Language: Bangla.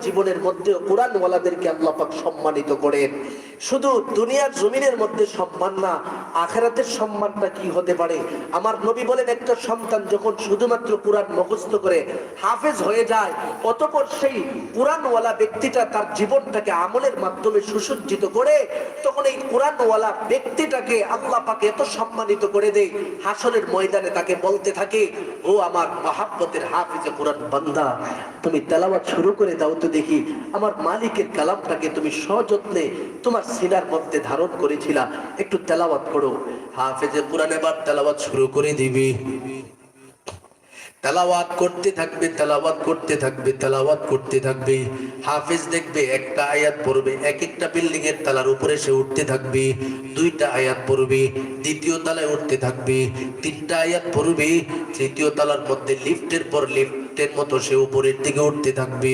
জীবনের মধ্যে কোরআনওয়ালাদেরকে আল্লাহ পাক সম্মানিত করেন। শুধু দুনিয়ার জমিনের মধ্যে সম্মান না, আখিরাতের সম্মানটা কি হতে পারে। আমার নবী বলেন, একটা সন্তান যখন শুধুমাত্র কোরআন মুখস্থ করে হাফেজ হয়ে যায়, অতঃপর সেই কোরআনওয়ালা ব্যক্তিটা তার জীবনটাকে আমলের মাধ্যমে সুসজ্জিত করে, তখন এই কোরআনওয়ালা ব্যক্তিটাকে আল্লাহ পাক এত সম্মানিত করে দেয়, হাসরের ময়দানে তাকে বলতে থাকে, ও আমার মহাব্বতের হাফিজে কোরআন বান্দা, তুমি তেলাওয়াত শুরু করে দাও তো দেখি। আমার মালিকের কালামটাকে তুমি সযত্নে তোমার সিনার মধ্যে ধারণ করেছিলা, একটু তেলাওয়াত করো। হাফেজে কোরআন এবার তেলাওয়াত শুরু করে দিবি। তেলাওয়াত করতে থাকবে, তেলাওয়াত করতে থাকবে, তেলাওয়াত করতে থাকবে। হাফেজ দেখবে একটা আয়াত পড়বে, এক একটা বিল্ডিং এর তালার উপরে সে উঠতে থাকবে, দুইটা আয়াত পড়বে, দ্বিতীয় তলায় উঠতে থাকবে, তিনটা আয়াত পড়বে, তৃতীয় তলার মধ্যে লিফটের পর লিফটের মতো সে উপরের দিকে উঠতে থাকবে।